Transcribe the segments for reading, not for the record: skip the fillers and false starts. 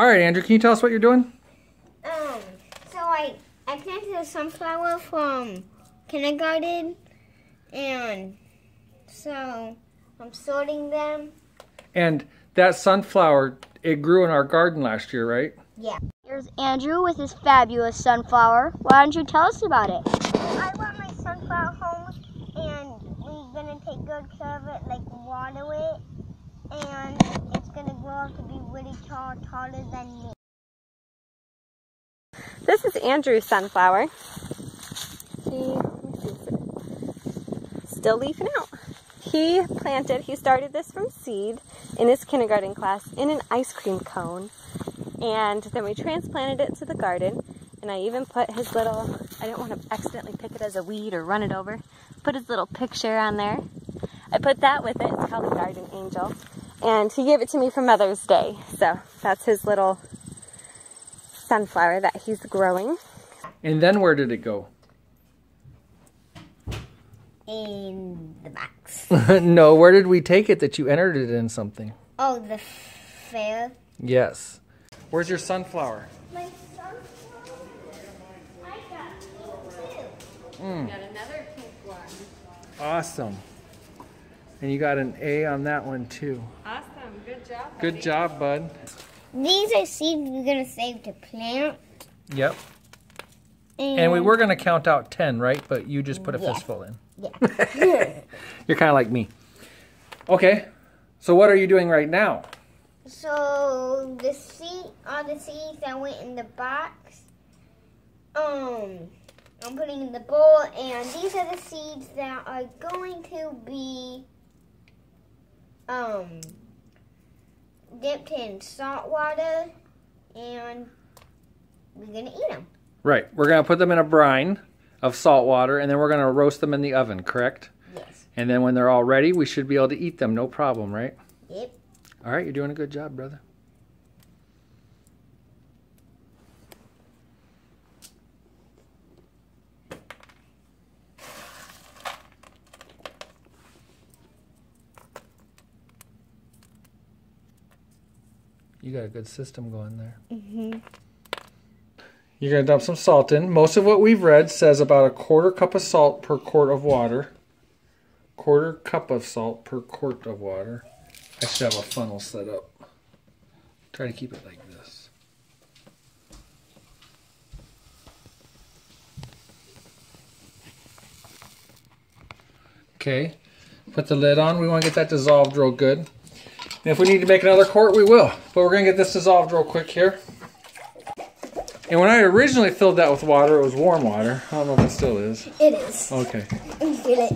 All right, Andrew, can you tell us what you're doing? So I planted a sunflower from kindergarten, and so I'm sorting them. And that sunflower, it grew in our garden last year, right? Yeah. Here's Andrew with his fabulous sunflower. Why don't you tell us about it? I brought my sunflower home, and we're gonna take good care of it, like water it, and it's gonna grow up to be really tall, taller than me. This is Andrew's sunflower. Still leafing out. He started this from seed in his kindergarten class in an ice cream cone. And then we transplanted it to the garden. And I even put his little, I didn't want to accidentally pick it as a weed or run it over. Put his little picture on there. I put that with it. It's called a garden angel. And he gave it to me for Mother's Day. So that's his little sunflower that he's growing. And then where did it go? In the box. No, where did we take it that you entered it in something? Oh, the fair. Yes. Where's your sunflower? My sunflower? I got two. Got another pink one. Awesome. And you got an A on that one too. Awesome. Good job. Good job, bud. These are seeds we're gonna save to plant. Yep. And we were going to count out 10, right? But you just put a fistful in. Yeah. You're kind of like me. Okay. So what are you doing right now? So the seeds that went in the box. I'm putting in the bowl, and these are the seeds that are going to be dipped in salt water, and we're gonna eat them. Right. We're going to put them in a brine of salt water, and then we're going to roast them in the oven, correct? Yes. And then when they're all ready, we should be able to eat them, no problem, right? Yep. All right, you're doing a good job, brother. You got a good system going there. Mm-hmm. You're going to dump some salt in. Most of what we've read says about 1/4 cup of salt per quart of water. 1/4 cup of salt per quart of water. I should have a funnel set up. Try to keep it like this. Okay, put the lid on. We want to get that dissolved real good. And if we need to make another quart, we will. But we're going to get this dissolved real quick here. And when I originally filled that with water, it was warm water. I don't know if it still is. It is. Okay. Feel it.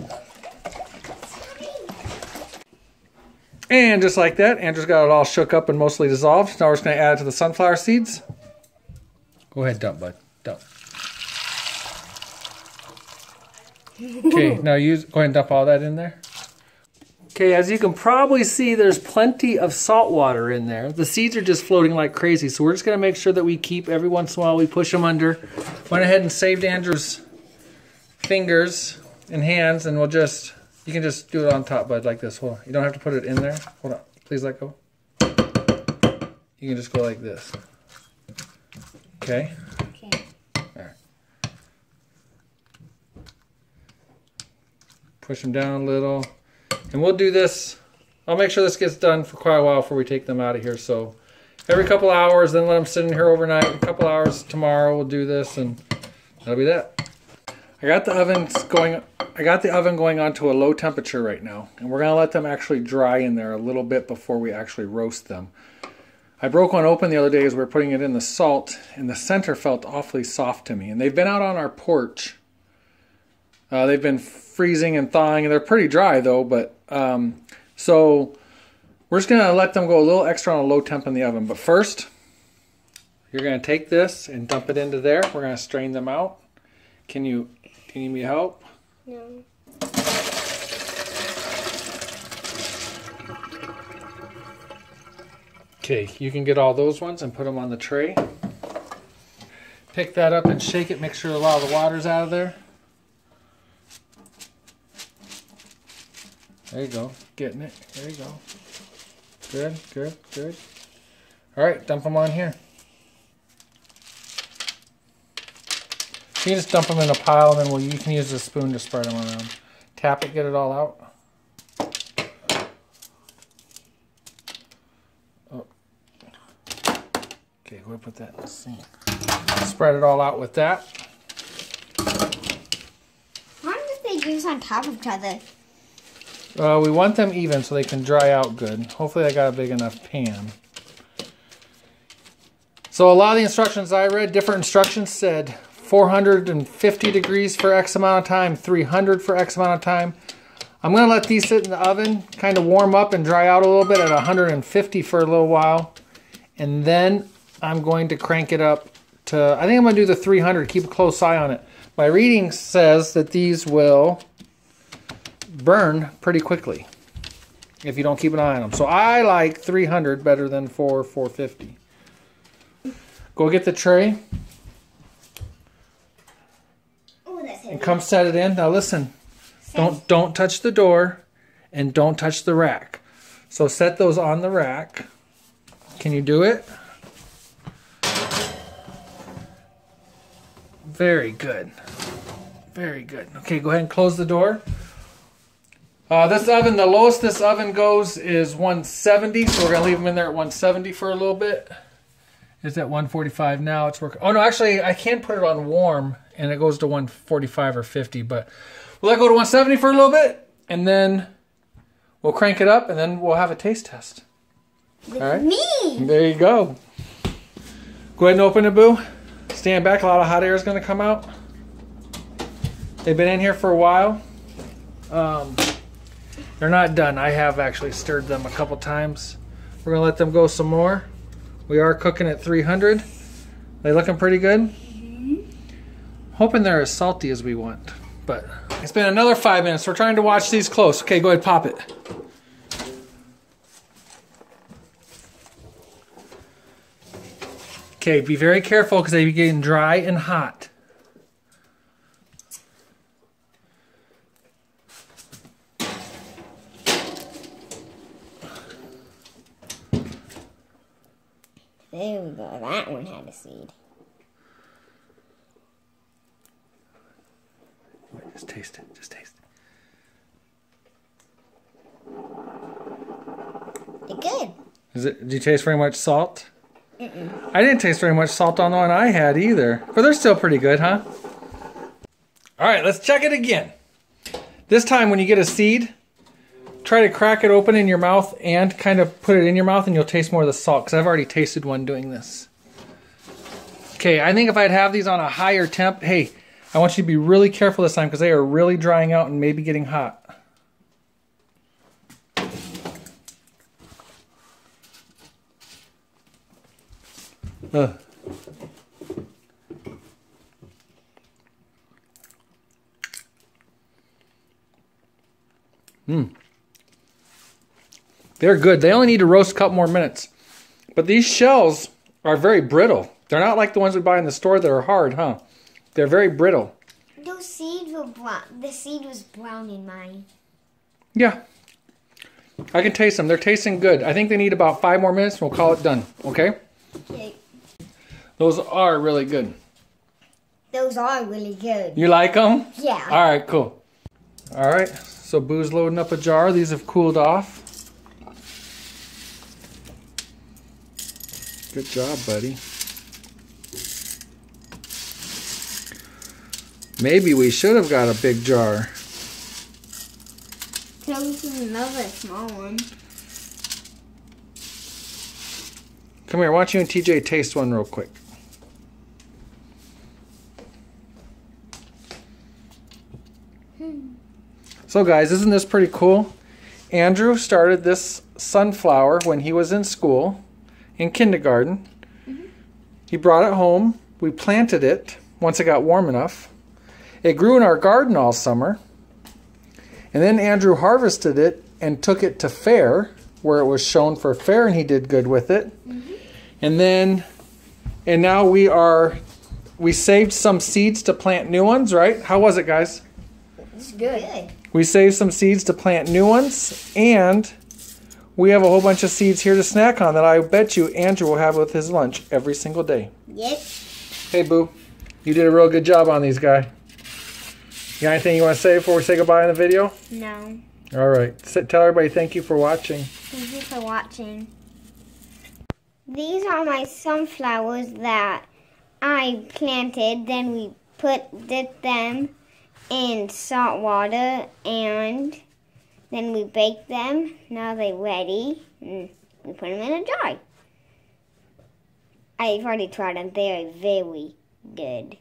And just like that, Andrew's got it all shook up and mostly dissolved. Now we're just going to add it to the sunflower seeds. Go ahead, dump, bud. Dump. Okay, now go ahead and dump all that in there. Okay, as you can probably see, there's plenty of salt water in there. The seeds are just floating like crazy, so we're just going to make sure that we keep, every once in a while, we push them under. Went ahead and saved Andrew's fingers and hands, and you can just do it on top, bud, like this. Hold on. You don't have to put it in there. Hold on. Please let go. You can just go like this. Okay? Okay. All right. Push them down a little. And we'll do this. I'll make sure this gets done for quite a while before we take them out of here. So every couple hours, then let them sit in here overnight. A couple hours tomorrow, we'll do this, and that'll be that. I got the oven going on to a low temperature right now, and we're gonna let them actually dry in there a little bit before we actually roast them. I broke one open the other day as we were putting it in the salt, and the center felt awfully soft to me. And they've been out on our porch. They've been freezing and thawing, and they're pretty dry though, but so we're just gonna let them go a little extra on a low temp in the oven. But first, you're gonna take this and dump it into there. We're gonna strain them out. Can you need me help? No. Okay, you can get all those ones and put them on the tray. Pick that up and shake it, make sure a lot of the water's out of there. There you go, getting it. There you go. Good, good, good. All right, dump them on here. You can just dump them in a pile, and then you can use a spoon to spread them around. Tap it, get it all out. Oh. Okay, go ahead and put that in the sink. Spread it all out with that. How long do they use on top of each other? We want them even so they can dry out good. Hopefully I got a big enough pan. So a lot of the instructions I read, different instructions said 450 degrees for X amount of time, 300 for X amount of time. I'm going to let these sit in the oven, kind of warm up and dry out a little bit at 150 for a little while. And then I'm going to crank it up to, I think I'm going to do the 300, keep a close eye on it. My reading says that these will burn pretty quickly if you don't keep an eye on them. So I like 300 better than 450. Go get the tray. And come set it in. Now listen, don't touch the door and don't touch the rack. So set those on the rack. Can you do it? Very good. Very good. Okay, go ahead and close the door. This oven, the lowest this oven goes is 170, so we're going to leave them in there at 170 for a little bit. It's at 145 now. It's working. Oh no, actually I can put it on warm and it goes to 145 or 50, but we'll let it go to 170 for a little bit and then we'll crank it up and then we'll have a taste test. With all right? Me! There you go. Go ahead and open it, Boo. Stand back, a lot of hot air is going to come out. They've been in here for a while. They're not done. I have actually stirred them a couple times. We're going to let them go some more. We are cooking at 300. They looking pretty good? Mm-hmm. Hoping they're as salty as we want. But it's been another 5 minutes. We're trying to watch these close. Okay, go ahead, pop it. Okay, be very careful because they're getting dry and hot. There we go. That one had a seed. Wait, just taste it. Just taste it. It's good. Did you taste very much salt? I didn't taste very much salt on the one I had either. But they're still pretty good, huh? Alright, let's check it again. This time when you get a seed, try to crack it open in your mouth and kind of put it in your mouth and you'll taste more of the salt. Because I've already tasted one doing this. Okay, I think if I'd have these on a higher temp, hey, I want you to be really careful this time because they are really drying out and maybe getting hot. They're good. They only need to roast a couple more minutes. But these shells are very brittle. They're not like the ones we buy in the store that are hard, huh? They're very brittle. Those seeds were brown. The seed was brown in mine. Yeah. I can taste them. They're tasting good. I think they need about 5 more minutes and we'll call it done. Okay? Okay. Those are really good. Those are really good. You like them? Yeah. All right, cool. All right, so Boo's loading up a jar. These have cooled off. Good job, buddy. Maybe we should have got a big jar. So we can another small one. Come here, why don't you and TJ taste one real quick? So guys, isn't this pretty cool? Andrew started this sunflower when he was in school, in kindergarten. He brought it home. We planted it once it got warm enough. It grew in our garden all summer. And then Andrew harvested it and took it to fair, where it was shown for fair, and he did good with it. And now we saved some seeds to plant new ones, right? How was it, guys? It's good. We saved some seeds to plant new ones, and we have a whole bunch of seeds here to snack on that I bet you Andrew will have with his lunch every single day. Yep. Hey, Boo. You did a real good job on these, guys. You got anything you want to say before we say goodbye in the video? No. All right. Tell everybody thank you for watching. Thank you for watching. These are my sunflowers that I planted. Then we dipped them in salt water and then we baked them. Now they're ready. And we put them in a jar. I've already tried them. They are very good.